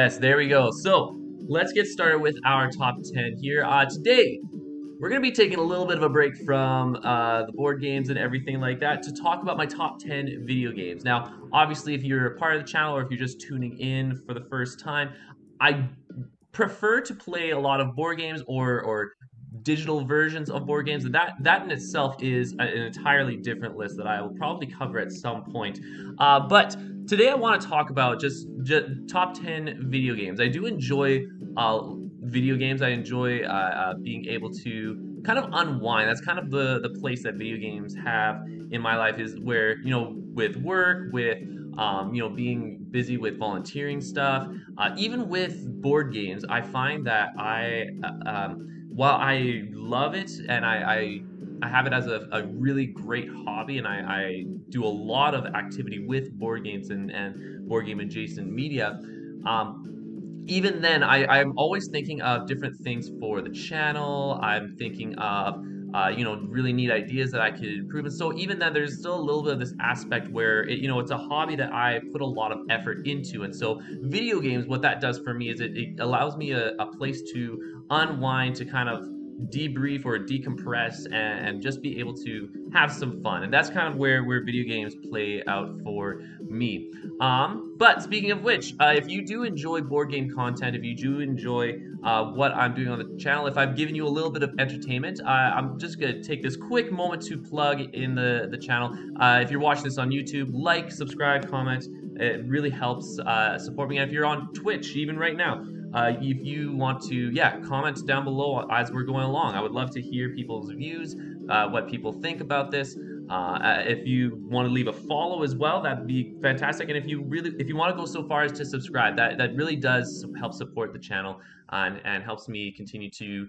Yes, there we go. So let's get started with our top 10 here. Today, we're going to be taking a little bit of a break from the board games and everything like that to talk about my top 10 video games. Now, obviously, if you're a part of the channel or if you're just tuning in for the first time, I prefer to play a lot of board games or digital versions of board games, and that in itself is an entirely different list that I will probably cover at some point. But today I want to talk about just top 10 video games. I do enjoy video games. I enjoy being able to kind of unwind. That's kind of the place that video games have in my life, is where, with work, with being busy with volunteering stuff, even with board games, I find that while I love it and I have it as a really great hobby, and I do a lot of activity with board games and board game adjacent media. Even then, I'm always thinking of different things for the channel. I'm thinking of really neat ideas that I could improve. And so even then, there's still a little bit of this aspect where it's a hobby that I put a lot of effort into. And so video games, what that does for me is it allows me a place to unwind, to kind of debrief or decompress, and just be able to have some fun. And that's kind of where video games play out for me. But speaking of which, if you do enjoy board game content, if you do enjoy what I'm doing on the channel, if I've given you a little bit of entertainment, I'm just going to take this quick moment to plug in the channel. If you're watching this on YouTube, like, subscribe, comment. It really helps support me. And if you're on Twitch, even right now, if you want to, comment down below as we're going along. I would love to hear people's views, what people think about this. If you want to leave a follow as well, that'd be fantastic. And if you want to go so far as to subscribe, that really does help support the channel, and helps me continue to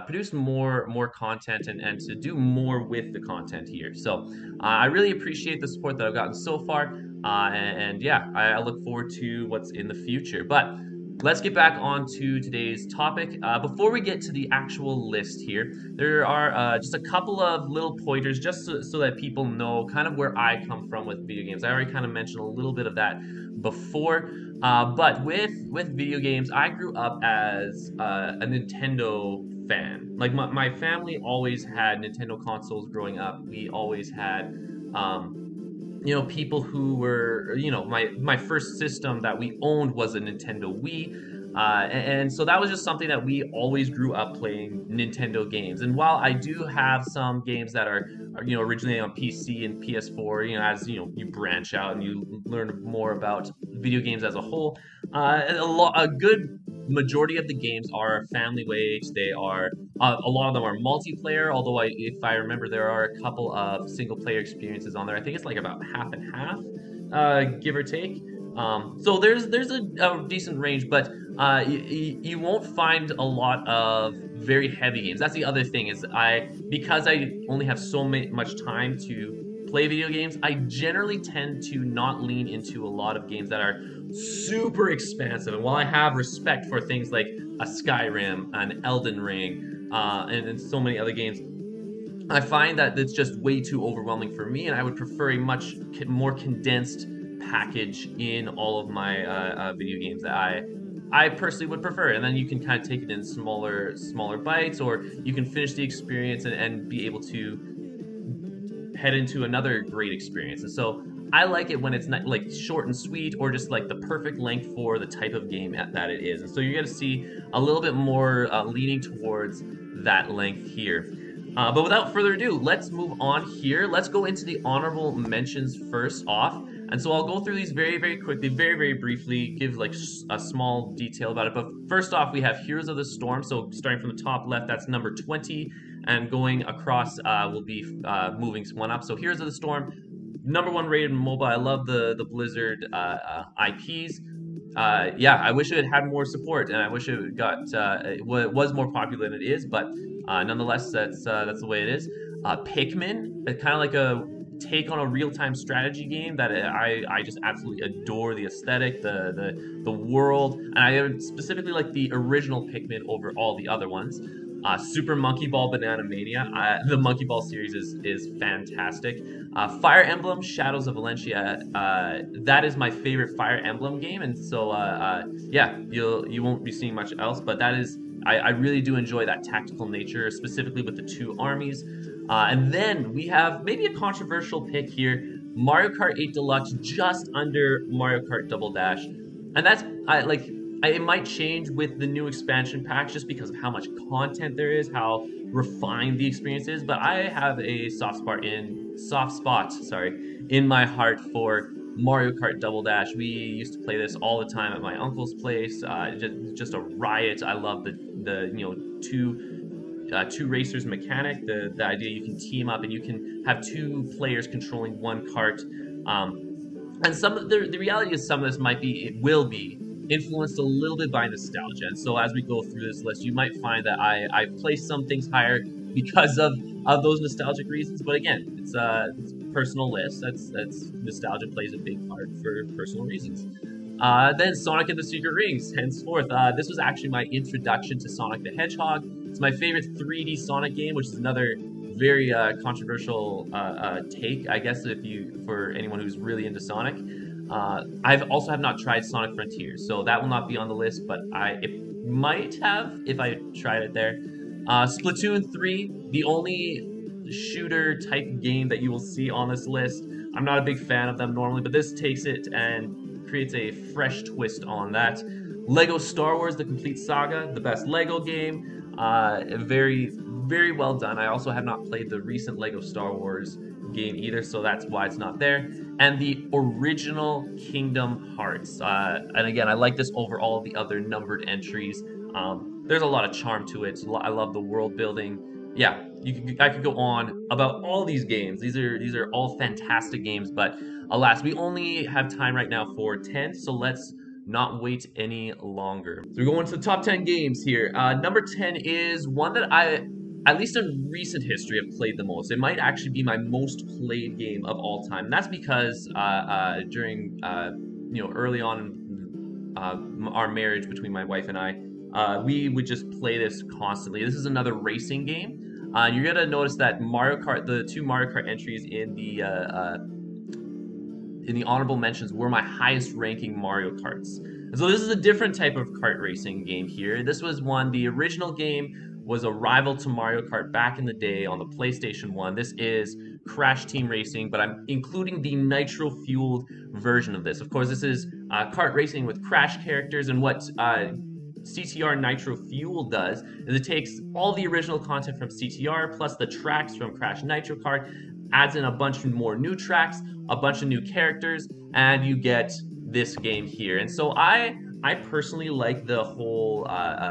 produce more content, and to do more with the content here. So I really appreciate the support that I've gotten so far, and I look forward to what's in the future. But let's get back on to today's topic. Before we get to the actual list here, there are just a couple of little pointers, just so that people know kind of where I come from with video games. I already kind of mentioned a little bit of that before, but with video games, I grew up as a Nintendo fan. Like my family always had Nintendo consoles growing up. We always had people who were, my first system that we owned was a Nintendo Wii. And so that was just something that we always grew up playing Nintendo games. And while I do have some games that are originally on PC and PS4, as you branch out and you learn more about video games as a whole, a good majority of the games are family wage. They are a lot of them are multiplayer, although if I remember, there are a couple of single player experiences on there. I think it's like about half and half, give or take. So there's a decent range, but you won't find a lot of very heavy games. That's the other thing, is because I only have so much time to play video games, I generally tend to not lean into a lot of games that are super expansive. And while I have respect for things like a Skyrim, an Elden Ring, and so many other games, I find that it's just way too overwhelming for me, and I would prefer a much more condensed package in all of my video games that I personally would prefer. And then you can kind of take it in smaller bites, or you can finish the experience and be able to head into another great experience. And so I like it when it's not like short and sweet, or just like the perfect length for the type of game that it is. And so you're going to see a little bit more leaning towards that length here. But without further ado, let's move on here. Let's go into the honorable mentions first off. And so I'll go through these very, very quickly, very, very briefly, give like a small detail about it. But first off, we have Heroes of the Storm. So starting from the top left, that's number 20. And going across, we'll be moving one up. So Heroes of the Storm, number 1 rated mobile. I love the Blizzard IPs. I wish it had more support, and I wish it was more popular than it is. But nonetheless, that's the way it is. Pikmin, kind of like a take on a real-time strategy game that I just absolutely adore. The aesthetic, the world, and I specifically like the original Pikmin over all the other ones. Super Monkey Ball Banana Mania. The Monkey Ball series is fantastic. Fire Emblem Shadows of Valencia. That is my favorite Fire Emblem game, and so yeah, you won't be seeing much else. But that is I really do enjoy that tactical nature, specifically with the two armies. And then we have maybe a controversial pick here: Mario Kart 8 Deluxe, just under Mario Kart Double Dash, and that's it might change with the new expansion packs just because of how much content there is, how refined the experience is. But I have a soft spot, sorry, in my heart for Mario Kart Double Dash. We used to play this all the time at my uncle's place. Just a riot. I love the two racers mechanic. The idea you can team up and you can have two players controlling one kart. And some of the reality is some of this it will be influenced a little bit by nostalgia. And so as we go through this list, you might find that I place some things higher because of those nostalgic reasons. But again, it's a personal list. That's nostalgia plays a big part for personal reasons. Then Sonic and the Secret Rings, henceforth. This was actually my introduction to Sonic the Hedgehog. It's my favorite 3D Sonic game, which is another very controversial take, I guess, for anyone who's really into Sonic. I've also have not tried Sonic Frontiers, so that will not be on the list, but it might have if I tried it there. Splatoon 3, the only shooter type game that you will see on this list. I'm not a big fan of them normally, but this takes it and creates a fresh twist on that. Lego Star Wars: The Complete Saga, the best Lego game. Very, very well done. I also have not played the recent Lego Star Wars game either, so that's why it's not there. And the original Kingdom Hearts. And again, I like this over all the other numbered entries. There's a lot of charm to it. I love the world building. Yeah, I could go on about all these games. These are all fantastic games, but alas, we only have time right now for 10, so let's not wait any longer. So we're going to the top 10 games here. Number 10 is one that at least in recent history, have played the most. It might actually be my most played game of all time. And that's because during early on in our marriage between my wife and I, we would just play this constantly. This is another racing game. You're gonna notice that the two Mario Kart entries in the honorable mentions were my highest ranking Mario Karts. And so this is a different type of kart racing game here. This was the original game was a rival to Mario Kart back in the day on the PlayStation 1. This is Crash Team Racing, but I'm including the nitro-fueled version of this. Of course, this is kart racing with Crash characters, and what CTR Nitro Fuel does is it takes all the original content from CTR plus the tracks from Crash Nitro Kart, adds in a bunch more new tracks, a bunch of new characters, and you get this game here. And so I personally like the whole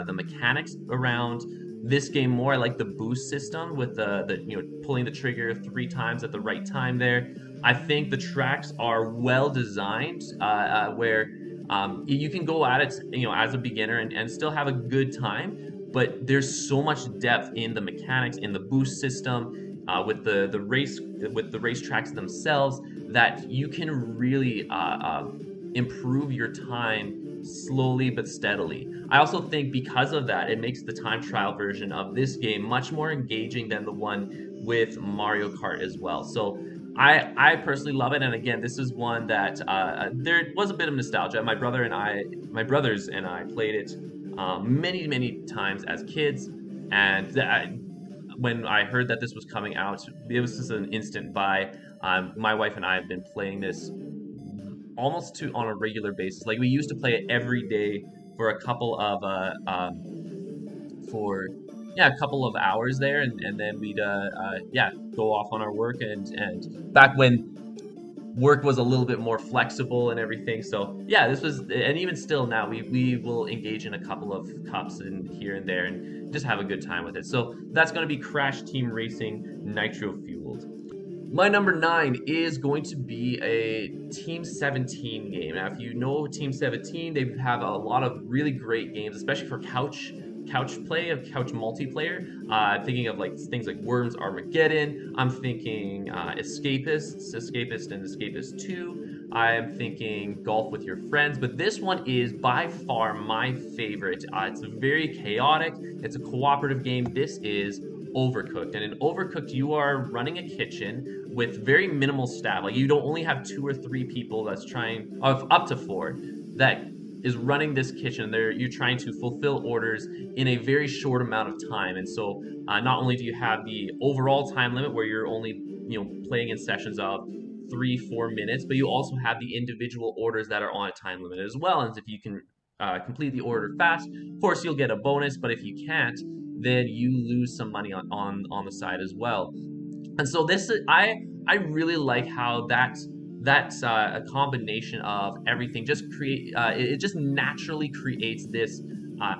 the mechanics around this game more. I like the boost system with the pulling the trigger 3 times at the right time there. I think the tracks are well designed where you can go at it as a beginner and still have a good time, but there's so much depth in the mechanics, in the boost system, with the race tracks themselves, that you can really improve your time slowly but steadily. I also think because of that, it makes the time trial version of this game much more engaging than the one with Mario Kart as well. So I personally love it, and again, this is one that there was a bit of nostalgia. My brothers and I played it many times as kids, and when I heard that this was coming out, it was just an instant buy. My wife and I have been playing this almost on a regular basis. Like, we used to play it every day for a couple of hours there, and then we'd go off on our work, and back when work was a little bit more flexible and everything. So yeah, this was, and even still now, we will engage in a couple of cups in here and there and just have a good time with it. So that's going to be Crash Team Racing Nitro Fueled. My number 9 is going to be a Team 17 game. Now, if you know Team 17, they have a lot of really great games, especially for couch play, of couch multiplayer. Thinking of things like Worms Armageddon. I'm thinking Escapist and Escapist 2. I am thinking golf with your friends, but this one is by far my favorite. It's very chaotic. It's a cooperative game. This is Overcooked. And in Overcooked, you are running a kitchen with very minimal staff. Like you don't only have 2 or 3 people that's trying, up to 4, that is running this kitchen. You're trying to fulfill orders in a very short amount of time. And so not only do you have the overall time limit where you're only playing in sessions of 3-4 minutes, but you also have the individual orders that are on a time limit as well. And if you can complete the order fast, of course you'll get a bonus. But if you can't, then you lose some money on the side as well. And so this is I really like how that's a combination of everything just create it just naturally creates this uh,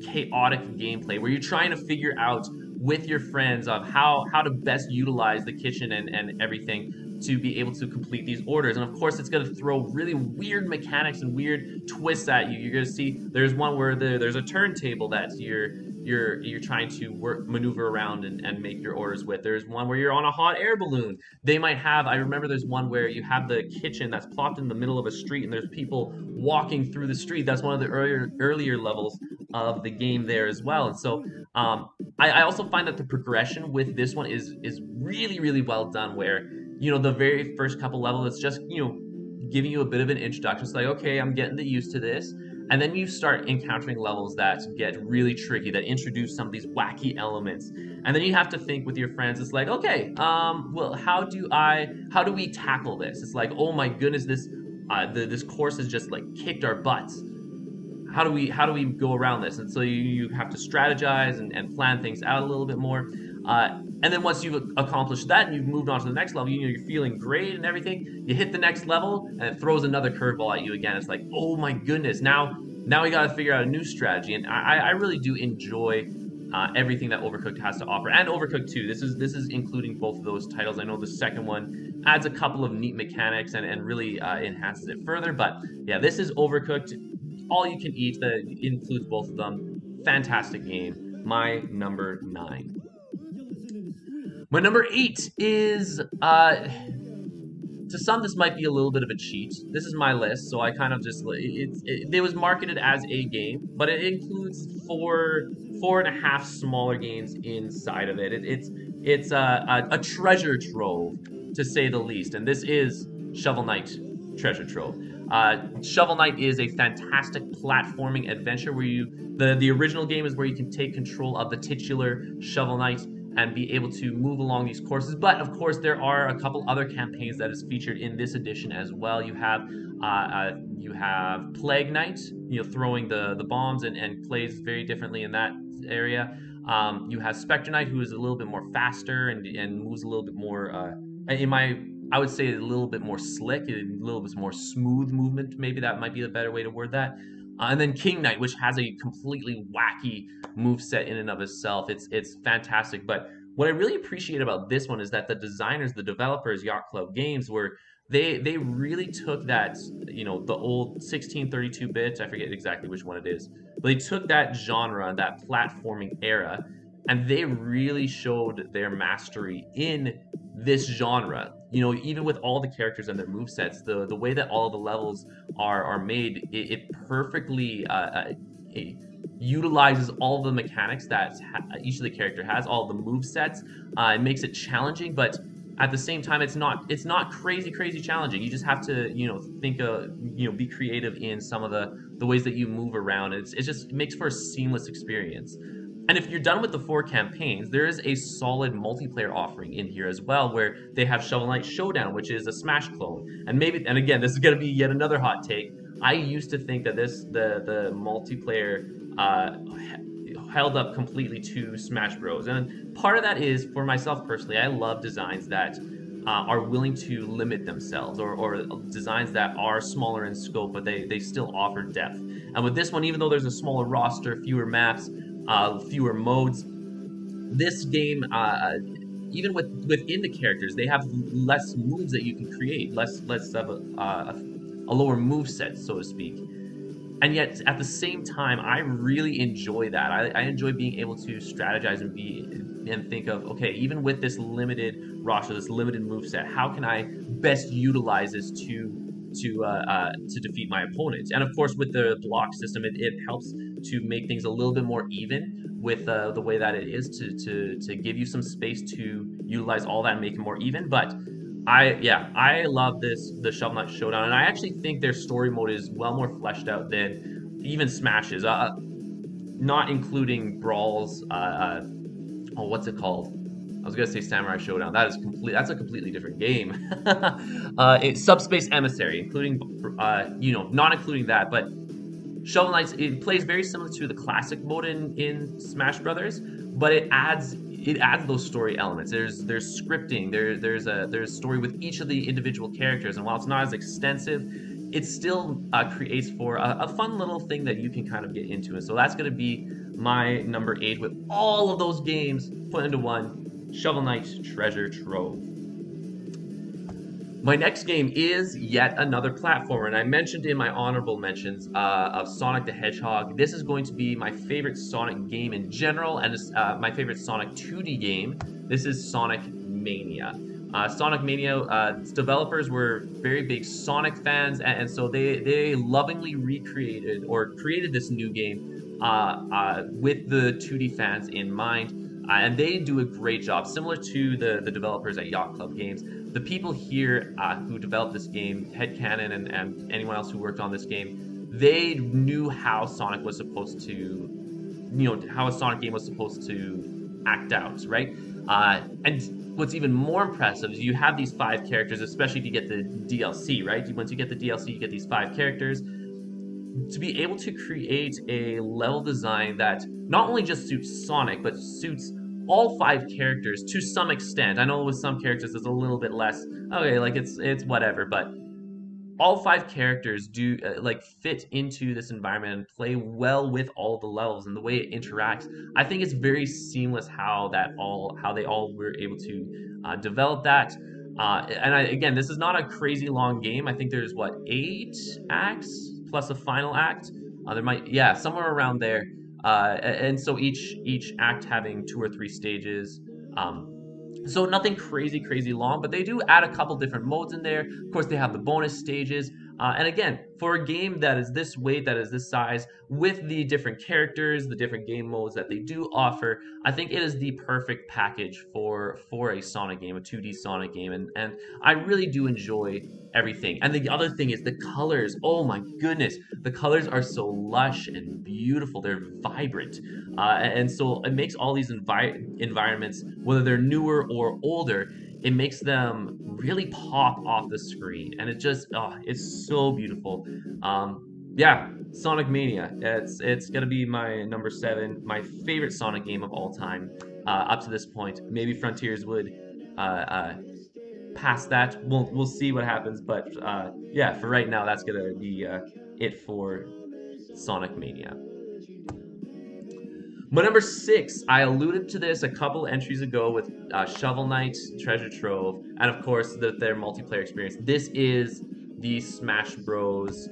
chaotic gameplay where you're trying to figure out with your friends of how to best utilize the kitchen and everything to be able to complete these orders. And of course it's going to throw really weird mechanics and weird twists at you. You're going to see there's one where there's a turntable that you're trying to maneuver around and make your orders with. There's one where you're on a hot air balloon. They might have, I remember there's one where you have the kitchen that's plopped in the middle of a street and there's people walking through the street. That's one of the earlier levels of the game there as well. And so I also find that the progression with this one is really, really well done, where the very first couple levels, it's just giving you a bit of an introduction. It's like, okay, I'm getting used to this. And then you start encountering levels that get really tricky, that introduce some of these wacky elements. And then you have to think with your friends. It's like, okay, well, how do we tackle this? It's like, oh my goodness, this course has just like kicked our butts. How do we go around this? And so you have to strategize and plan things out a little bit more. And then once you've accomplished that and you've moved on to the next level, you're feeling great and everything. You hit the next level and it throws another curveball at you again. It's like, oh my goodness, now we got to figure out a new strategy. And I really do enjoy everything that Overcooked has to offer, and Overcooked 2. This is including both of those titles. I know the second one adds a couple of neat mechanics and really enhances it further. But yeah, this is Overcooked. All you can eat, that includes both of them. Fantastic game. My number 9. My number 8 is, to some this might be a little bit of a cheat. This is my list, so I kind of just, it was marketed as a game, but it includes four and a half smaller games inside of it. It's a treasure trove, to say the least, and this is Shovel Knight Treasure Trove. Shovel Knight is a fantastic platforming adventure where the original game is where you can take control of the titular Shovel Knight and be able to move along these courses. But of course, there are a couple other campaigns that is featured in this edition as well. You have Plague Knight, throwing the bombs and plays very differently in that area. You have Spectre Knight, who is a little bit more faster and moves a little bit more. I would say a little bit more slick, a little bit more smooth movement. Maybe that might be a better way to word that. And then King Knight, which has a completely wacky move set in and of itself. It's fantastic. But what I really appreciate about this one is that the designers, the developers, Yacht Club Games, they really took that, the old 1632-bit, I forget exactly which one it is, but they took that genre, that platforming era, and they really showed their mastery in this genre. Even with all the characters and their movesets, the way that all the levels are made, it perfectly utilizes all the mechanics that each of the character has, all the movesets. It makes it challenging, but at the same time, it's not crazy challenging. You just have to think be creative in some of the ways that you move around. It makes for a seamless experience. And if you're done with the 4 campaigns, there is a solid multiplayer offering in here as well, where they have Shovel Knight Showdown, which is a Smash clone. And again, this is going to be yet another hot take. I used to think that the multiplayer held up completely to Smash Bros. And part of that is, for myself personally, I love designs that are willing to limit themselves, or designs that are smaller in scope, but they still offer depth. And with this one, even though there's a smaller roster, fewer maps, fewer modes, this game, even within the characters, they have less moves that you can create, less of a lower move set, so to speak. And yet, at the same time, I really enjoy that. I enjoy being able to strategize and think of, okay, even with this limited roster, this limited moveset, how can I best utilizes to defeat my opponent. And of course, with the block system, it helps to make things a little bit more even with the way that it is to give you some space to utilize all that and make it more even. But I love the Shovel Knight Showdown, and I actually think their story mode is well more fleshed out than even Smash's. Not including Brawl's. What's it called? I was gonna say Samurai Showdown. That's a completely different game. It's Subspace Emissary, including not including that, but Shovel Knight, it plays very similar to the classic mode in Smash Brothers, but it adds those story elements. There's scripting. There's story with each of the individual characters, and while it's not as extensive, it still creates for a fun little thing that you can kind of get into. And so that's going to be my number 8 with all of those games put into one. Shovel Knight Treasure Trove. My next game is yet another platformer, and I mentioned in my honorable mentions of Sonic the Hedgehog. This is going to be my favorite Sonic game in general, and it's my favorite Sonic 2D game. This is Sonic Mania. Sonic Mania, its developers were very big Sonic fans, and so they lovingly recreated or created this new game with the 2D fans in mind. And they do a great job, similar to the developers at Yacht Club Games. The people here who developed this game, Headcanon and anyone else who worked on this game, they knew how Sonic was supposed to, how a Sonic game was supposed to act out, right? And what's even more impressive is you have these 5 characters, especially if you get the DLC, right? Once you get the DLC, you get these 5 characters. To be able to create a level design that not only just suits Sonic, but suits all 5 characters to some extent. I know with some characters it's a little bit less, okay, like it's whatever, but all 5 characters do fit into this environment and play well with all the levels and the way it interacts. I think it's very seamless how they all were able to develop that. Again, this is not a crazy long game. I think there's 8 acts plus a final act. Somewhere around there. And so each act having 2 or 3 stages. So nothing crazy long, but they do add a couple different modes in there. Of course, they have the bonus stages. And again, for a game that is this weight, that is this size, with the different characters, the different game modes that they do offer, I think it is the perfect package for a Sonic game, a 2D Sonic game. And I really do enjoy everything. And the other thing is the colors. Oh my goodness. The colors are so lush and beautiful. They're vibrant. And so it makes all these environments, whether they're newer or older, it makes them really pop off the screen. And it's so beautiful. Sonic Mania. It's gonna be my number 7, my favorite Sonic game of all time up to this point. Maybe Frontiers would past that. We'll see what happens, but for right now, that's gonna be it for Sonic Mania. My number 6, I alluded to this a couple entries ago with Shovel Knight Treasure Trove, and of course their multiplayer experience. This is the Smash Bros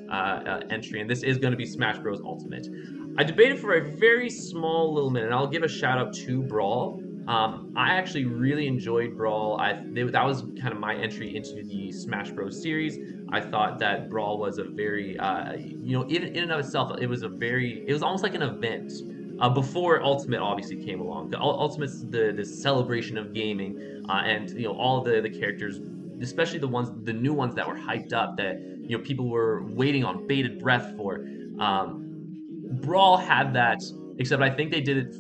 entry, and this is going to be Smash Bros Ultimate. I debated for a very small little minute, and I'll give a shout out to Brawl. I actually really enjoyed Brawl. That was kind of my entry into the Smash Bros series. I thought that Brawl was a very, in and of itself, it was almost like an event. Before Ultimate obviously came along. The Ultimate's the celebration of gaming, and all the characters, especially the new ones that were hyped up, that people were waiting on bated breath for. Brawl had that, except I think they did it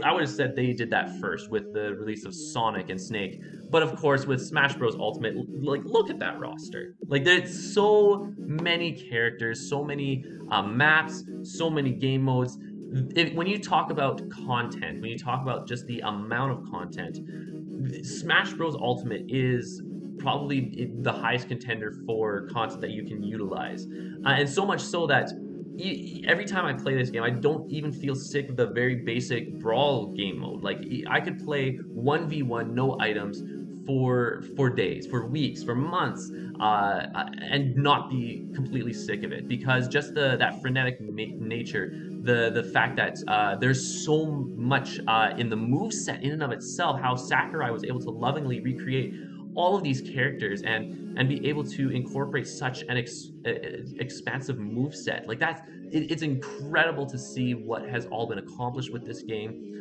I would have said they did that first with the release of Sonic and Snake. But of course, with Smash Bros Ultimate, look at that roster. There's so many characters, so many maps, so many game modes. When you talk about content, when you talk about just the amount of content, Smash Bros Ultimate is probably the highest contender for content that you can utilize, and so much so that every time I play this game, I don't even feel sick of the very basic Brawl game mode. I could play 1v1, no items, for days, for weeks, for months, and not be completely sick of it, because just that frenetic nature, the fact that there's so much in the move set in and of itself, how Sakurai was able to lovingly recreate all of these characters and be able to incorporate such an expansive move set. Like it's incredible to see what has all been accomplished with this game.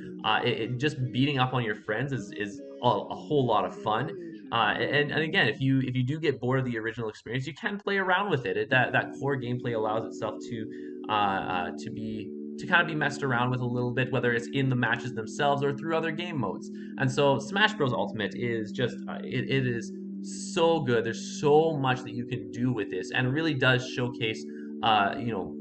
Just beating up on your friends is a whole lot of fun. And again, if you do get bored of the original experience, you can play around with it. That core gameplay allows itself to kind of be messed around with a little bit, whether it's in the matches themselves or through other game modes. And so Smash Bros. Ultimate is just it is so good. There's so much that you can do with this, and it really does showcase you know,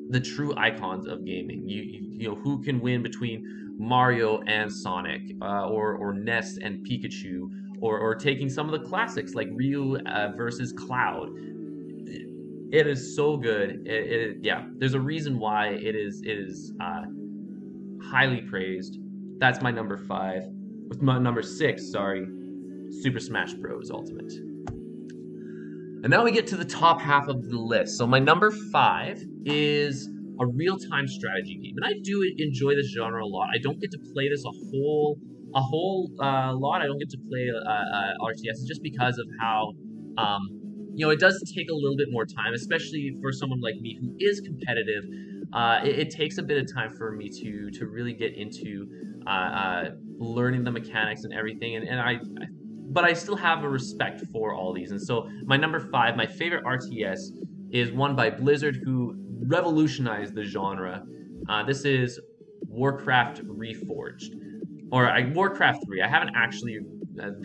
the true icons of gaming. You know, who can win between Mario and Sonic, or Ness and Pikachu, or taking some of the classics like Ryu versus Cloud. It is so good. Yeah, there's a reason why it is highly praised. That's my number five. With my number six, sorry, Super Smash Bros. Ultimate. And now we get to the top half of the list. So my number five is a real-time strategy game, and I do enjoy this genre a lot. I don't get to play this a whole lot. I don't get to play RTS just because of how it does take a little bit more time, especially for someone like me who is competitive. It takes a bit of time for me to really get into learning the mechanics and everything, but I still have a respect for all these. And so my number five, my favorite RTS, is one by Blizzard, who revolutionized the genre. This is Warcraft Reforged, or Warcraft 3. I haven't actually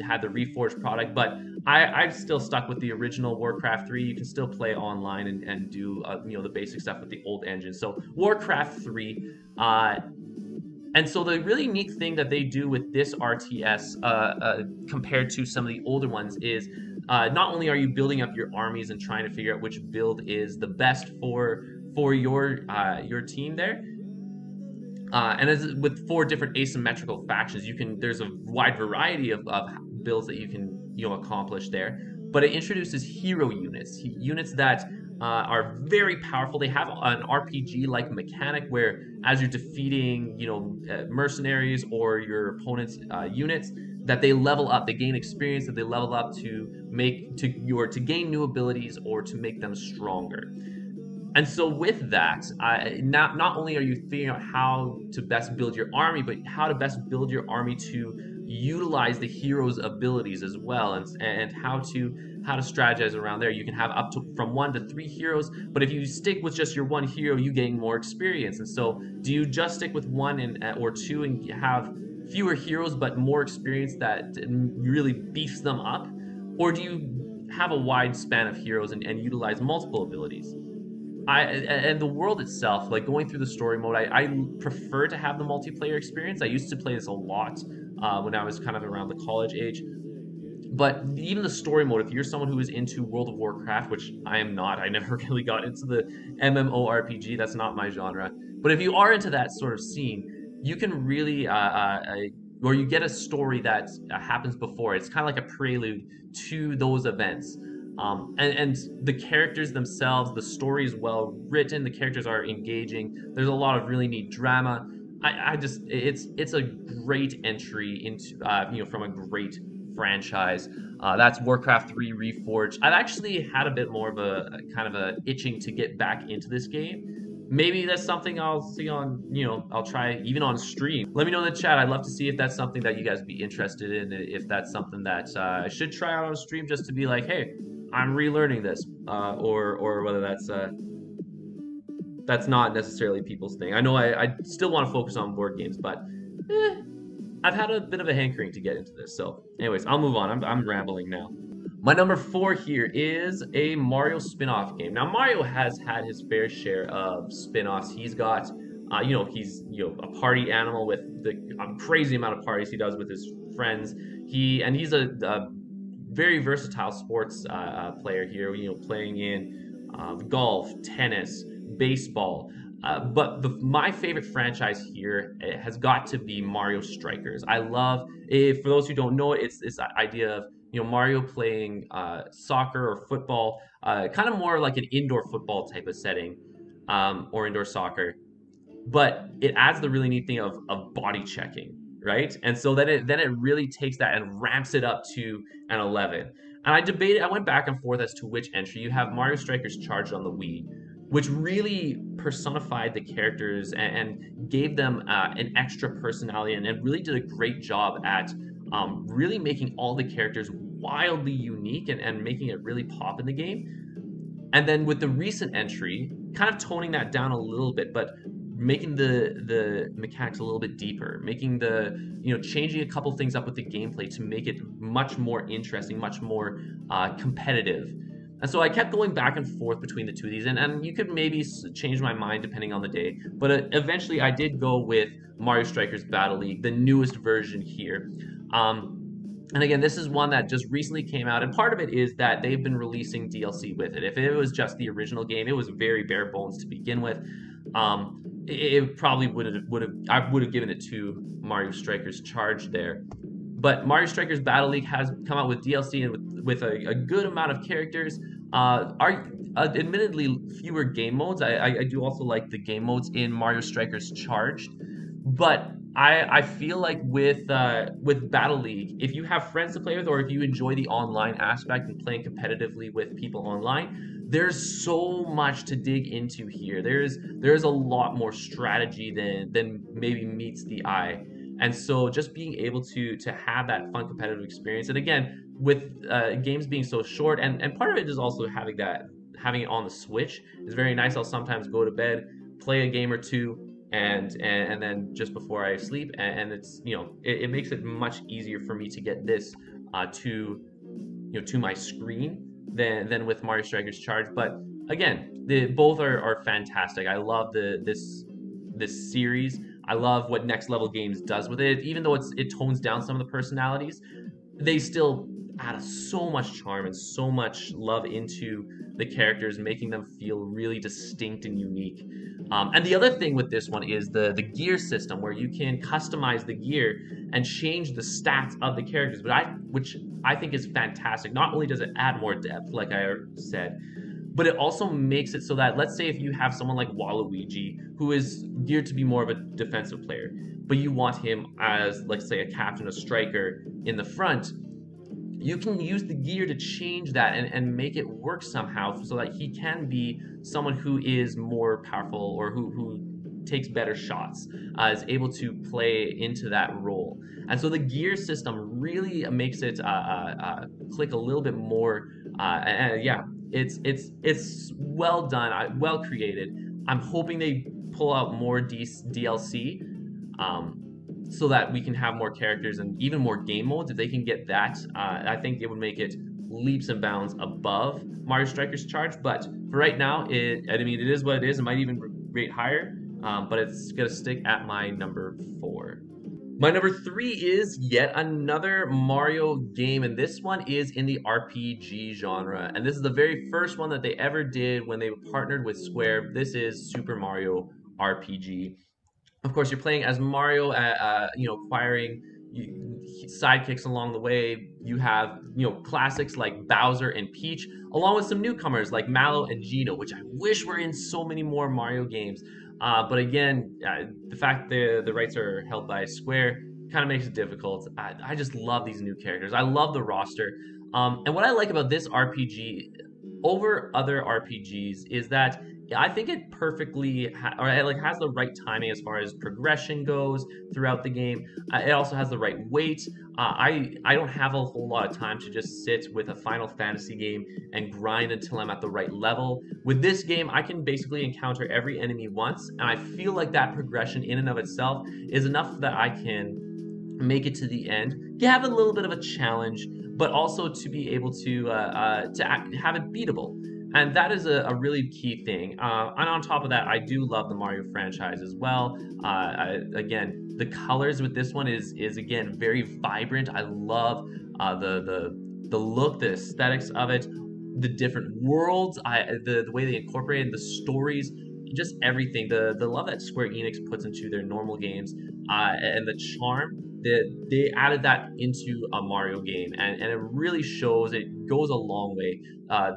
had the Reforged product, but I've still stuck with the original Warcraft 3. You can still play online and do the basic stuff with the old engine. So Warcraft 3. And so the really neat thing that they do with this RTS compared to some of the older ones is not only are you building up your armies and trying to figure out which build is the best for your team there, and as with four different asymmetrical factions, there's a wide variety of builds that you can accomplish there. But it introduces hero units that are very powerful. They have an RPG-like mechanic where, as you're defeating, mercenaries or your opponent's units, that they level up. They gain experience. That they level up to gain new abilities or to make them stronger. And so with that, not only are you figuring out how to best build your army, but how to best build your army to utilize the hero's abilities as well, and how to strategize around there. You can have up to from 1 to 3 heroes, but if you stick with just your one hero, you gain more experience. And so, do you just stick with one or two and have fewer heroes but more experience that really beefs them up, or do you have a wide span of heroes and utilize multiple abilities? And the world itself, like going through the story mode, I prefer to have the multiplayer experience. I used to play this a lot when I was kind of around the college age. But even the story mode, if you're someone who is into World of Warcraft, which I am not, I never really got into the MMORPG, that's not my genre. But if you are into that sort of scene, you can really, or you get a story that happens before. It's kind of like a prelude to those events. And the characters themselves, the story is well written, the characters are engaging. There's a lot of really neat drama. It's a great entry into from a great franchise. That's Warcraft 3 Reforged. I've actually had a bit more of a kind of a itching to get back into this game. Maybe that's something I'll see on, I'll try even on stream. Let me know in the chat. I'd love to see if that's something that you guys would be interested in, if that's something that I should try out on stream, just to be like, hey, I'm relearning this, or whether that's not necessarily people's thing. I know I still want to focus on board games, but I've had a bit of a hankering to get into this. So anyways, I'll move on. I'm rambling now. My number 4 here is a Mario spin-off game. Now, Mario has had his fair share of spin-offs. He's got, he's a party animal with the crazy amount of parties he does with his friends. He's a very versatile sports player here. Playing in golf, tennis, baseball. But my favorite franchise here has got to be Mario Strikers. I love it. For those who don't know it, it's this idea of Mario playing soccer or football, kind of more like an indoor football type of setting, or indoor soccer. But it adds the really neat thing of body checking. right? And so then it really takes that and ramps it up to an 11. And I went back and forth as to which entry. You have Mario Strikers Charged on the Wii, which really personified the characters and gave them an extra personality, and really did a great job at really making all the characters wildly unique and making it really pop in the game. And then with the recent entry, kind of toning that down a little bit, but making the mechanics a little bit deeper, making changing a couple things up with the gameplay to make it much more interesting, much more competitive. And so I kept going back and forth between the two of these, and you could maybe change my mind depending on the day. But eventually, I did go with Mario Strikers Battle League, the newest version here. And again, this is one that just recently came out, and part of it is that they've been releasing DLC with it. If it was just the original game, it was very bare bones to begin with. It probably I would have given it to Mario Strikers Charge there. But Mario Strikers Battle League has come out with DLC and with a good amount of characters. Are admittedly fewer game modes. I do also like the game modes in Mario Strikers Charged, but I feel like with Battle League, if you have friends to play with, or if you enjoy the online aspect and playing competitively with people online, there's so much to dig into here. There's a lot more strategy than maybe meets the eye. And so just being able to have that fun competitive experience, and again, with games being so short, and part of it is also having it on the Switch is very nice. I'll sometimes go to bed, play a game or two, and then just before I sleep, and it's it makes it much easier for me to get this to my screen than with Mario Strikers Charge. But again, both are fantastic. I love this series. I love what Next Level Games does with it. Even though it tones down some of the personalities, they still add so much charm and so much love into the characters, making them feel really distinct and unique. And the other thing with this one is the gear system, where you can customize the gear and change the stats of the characters, which I think is fantastic. Not only does it add more depth, like I said, but it also makes it so that, let's say if you have someone like Waluigi, who is geared to be more of a defensive player, but you want him as, let's say, a captain, a striker in the front, you can use the gear to change that and make it work somehow so that he can be someone who is more powerful, or who takes better shots, is able to play into that role. And so the gear system really makes it click a little bit more. And yeah, it's well done, well created. I'm hoping they pull out more DLC. So that we can have more characters and even more game modes. If they can get that, I think it would make it leaps and bounds above Mario Strikers Charge. But for right now, it is what it is. It might even rate higher, but it's gonna stick at my number 4. My number 3 is yet another Mario game, and this one is in the RPG genre. And this is the very first one that they ever did when they partnered with Square. This is Super Mario RPG. Of course, you're playing as Mario, acquiring sidekicks along the way. You have classics like Bowser and Peach, along with some newcomers like Mallow and Gino, which I wish were in so many more Mario games. But again, the fact the rights are held by Square kind of makes it difficult. I just love these new characters. I love the roster. And what I like about this RPG over other RPGs is that I think it perfectly has the right timing as far as progression goes throughout the game. It also has the right weight. I don't have a whole lot of time to just sit with a Final Fantasy game and grind until I'm at the right level. With this game, I can basically encounter every enemy once, and I feel like that progression in and of itself is enough that I can make it to the end, have a little bit of a challenge, but also to be able to have it beatable. And that is a really key thing. And on top of that, I do love the Mario franchise as well. Again, the colors with this one is again very vibrant. I love the look, the aesthetics of it, the different worlds, the way they incorporated the stories, just everything. The love that Square Enix puts into their normal games, and the charm that they added that into a Mario game, and it really shows. It goes a long way.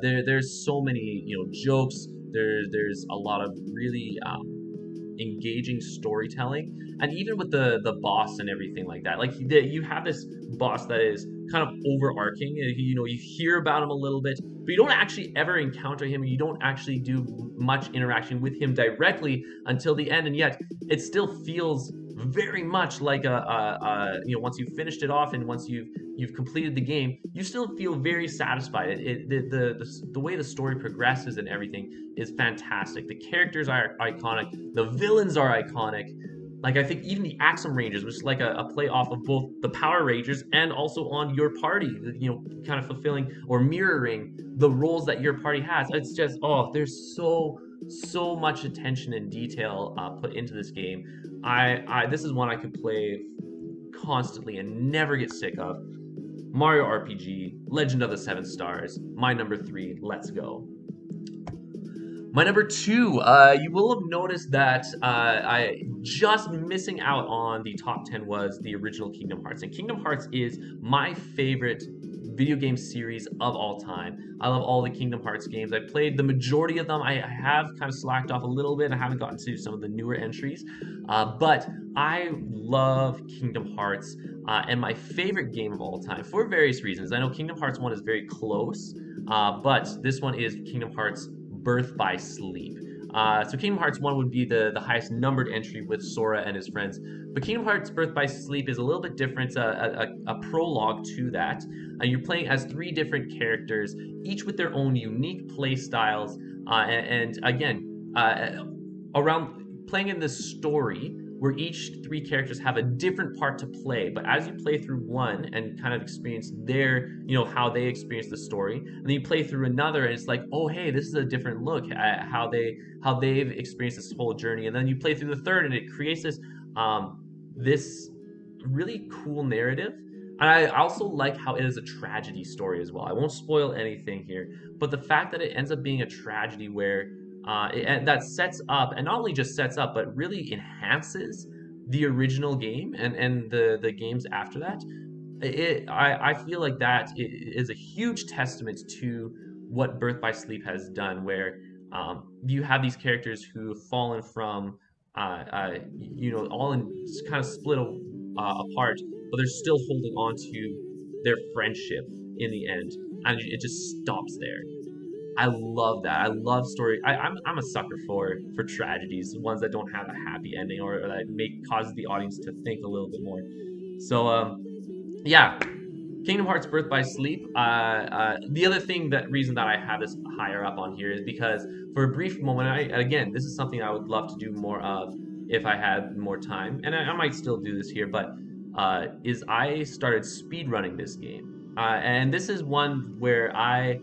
There's so many jokes. There's a lot of really engaging storytelling, and even with the boss and everything like that. Like you have this boss that is kind of overarching. You know, you hear about him a little bit, but you don't actually ever encounter him. You don't actually do much interaction with him directly until the end, and yet it still feels very much like you know, once you've finished it off and once you've completed the game, you still feel very satisfied. The way the story progresses and everything is fantastic. The characters are iconic. The villains are iconic. Like, I think even the Axum Rangers, which is like a play off of both the Power Rangers and also on your party, you know, kind of fulfilling or mirroring the roles that your party has. It's just, oh, there's so much attention and detail put into this game. This is one I could play constantly and never get sick of. Mario RPG, Legend of the Seven Stars, my number 3, let's go. My number 2, you will have noticed that I just missing out on the top 10 was the original Kingdom Hearts. And Kingdom Hearts is my favorite video game series of all time. I love all the Kingdom Hearts games. I played the majority of them. I have kind of slacked off a little bit. I haven't gotten to some of the newer entries. But I love Kingdom Hearts and my favorite game of all time for various reasons. I know Kingdom Hearts 1 is very close, but this one is Kingdom Hearts Birth by Sleep. So Kingdom Hearts 1 would be the highest numbered entry with Sora and his friends. But Kingdom Hearts Birth by Sleep is a little bit different. It's a prologue to that. You're playing as 3 different characters, each with their own unique play styles. And again, around playing in this story, where each 3 characters have a different part to play, but as you play through one and kind of experience their, you know, how they experience the story, and then you play through another and it's like, oh hey, this is a different look at how they've experienced this whole journey, and then you play through the third and it creates this this really cool narrative. And I also like how it is a tragedy story as well. I won't spoil anything here, but the fact that it ends up being a tragedy where that sets up, and not only just sets up, but really enhances the original game and the games after that. I feel like that is a huge testament to what Birth by Sleep has done, where you have these characters who have fallen from, you know, all in kind of split apart, but they're still holding on to their friendship in the end, and it just stops there. I love that. I love story. I'm a sucker for tragedies, ones that don't have a happy ending or that make causes the audience to think a little bit more. So yeah, Kingdom Hearts Birth by Sleep. The other reason that I have this higher up on here is because for a brief moment, again, this is something I would love to do more of if I had more time, and I might still do this here, but is I started speed running this game, and this is one where I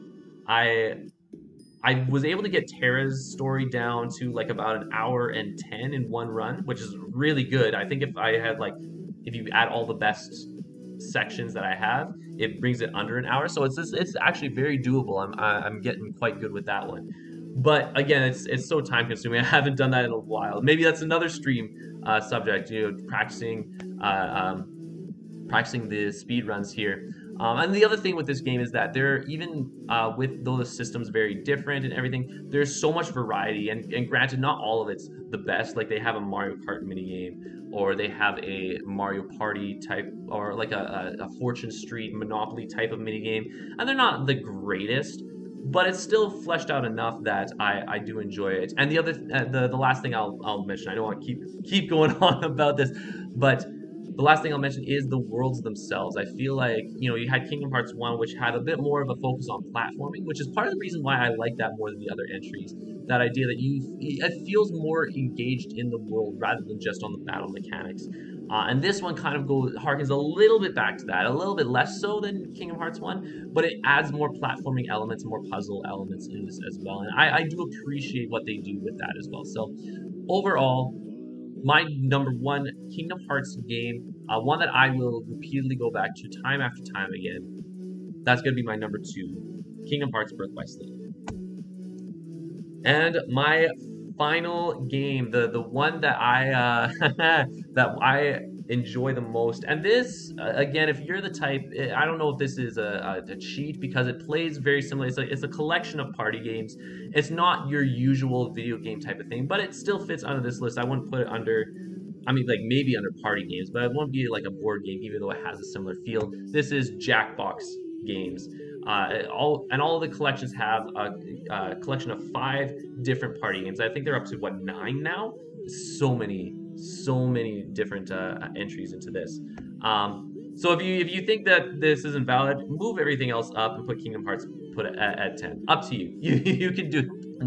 was able to get Terra's story down to like about an hour and 10 in one run, which is really good. I think if I had if you add all the best sections that I have, it brings it under an hour. So it's actually very doable. I'm getting quite good with that one. But again, it's so time consuming. I haven't done that in a while. Maybe that's another stream subject. You know, practicing the speed runs here. And the other thing with this game is that there, even with though the system's very different and everything, there's so much variety. And granted, not all of it's the best. Like they have a Mario Kart minigame, or they have a Mario Party type, or like a Fortune Street Monopoly type of minigame, and they're not the greatest, but it's still fleshed out enough that I do enjoy it. And the other, the last thing I'll mention, I don't want to keep going on about this, but the last thing I'll mention is the worlds themselves. I feel like, you know, you had Kingdom Hearts 1, which had a bit more of a focus on platforming, which is part of the reason why I like that more than the other entries. That idea that it feels more engaged in the world rather than just on the battle mechanics. And this one kind of harkens a little bit back to that, a little bit less so than Kingdom Hearts 1, but it adds more platforming elements, more puzzle elements in this as well. And I do appreciate what they do with that as well. So overall, my number 1 Kingdom Hearts game, one that I will repeatedly go back to time after time again, that's going to be my number 2, Kingdom Hearts Birth by Sleep. And my final game, the one that I enjoy the most. And this, again, if you're the type, I don't know if this is a cheat because it plays very similar. It's a collection of party games. It's not your usual video game type of thing, but it still fits under this list. I wouldn't put it under, I mean, like maybe under party games, but it won't be like a board game, even though it has a similar feel. This is Jackbox games. All of the collections have a collection of 5 different party games. I think they're up to what, 9 now. So many different entries into this. So if you think that this isn't valid, move everything else up and put Kingdom Hearts, put it at 10. Up to you. You can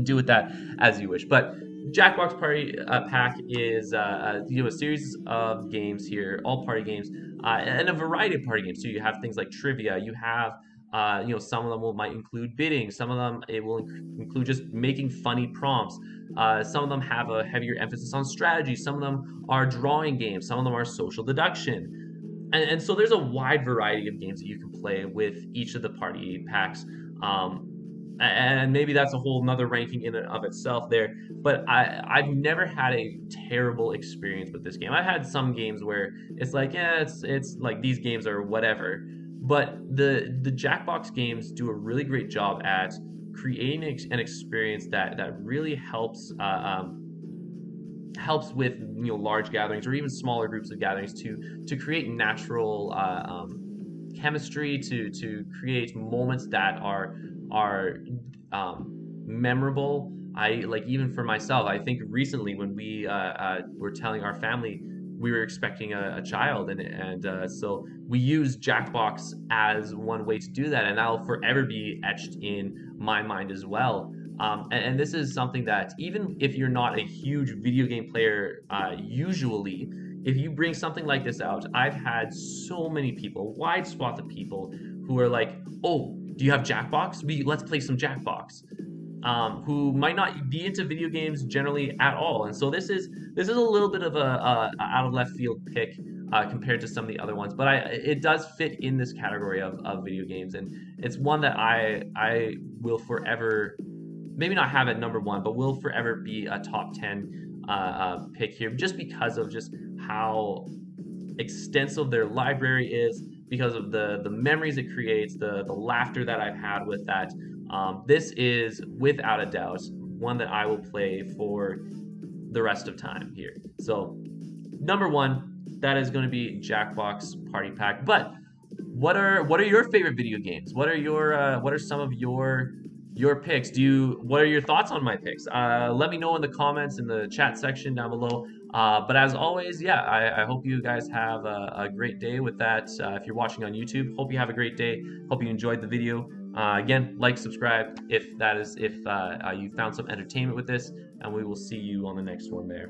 do with that as you wish. But Jackbox Party Pack is a series of games here, all party games, and a variety of party games. So you have things like trivia. You have some of them might include bidding. Some of them it will include just making funny prompts. Some of them have a heavier emphasis on strategy. Some of them are drawing games. Some of them are social deduction. And so there's a wide variety of games that you can play with each of the party packs. And maybe that's a whole nother ranking in and of itself there. But I've never had a terrible experience with this game. I've had some games where it's like, yeah, it's like these games are whatever. But the Jackbox games do a really great job at creating an experience that really helps with large gatherings or even smaller groups of gatherings to create natural chemistry, to create moments that are memorable. I like, even for myself, I think recently when we were telling our family we were expecting a child, and so we used Jackbox as one way to do that, and that'll forever be etched in my mind as well. And this is something that even if you're not a huge video game player, usually, if you bring something like this out, I've had so many people, wide swath of people, who are like, "Oh, do you have Jackbox? Let's play some Jackbox." Who might not be into video games generally at all, and so this is a little bit of a out of left field pick compared to some of the other ones, but it does fit in this category of video games, and it's one that I will forever, maybe not have at number one, but will forever be a top 10 pick here, just because of just how extensive their library is, because of the memories it creates, the laughter that I've had with that. This is without a doubt one that I will play for the rest of time here. So number one, that is going to be Jackbox Party Pack. But what are your favorite video games? What are some of your picks? What are your thoughts on my picks? Let me know in the comments, in the chat section down below. But as always, yeah, I hope you guys have a great day with that. If you're watching on YouTube, hope you have a great day. Hope you enjoyed the video. Again, like, subscribe if you found some entertainment with this, and we will see you on the next one there.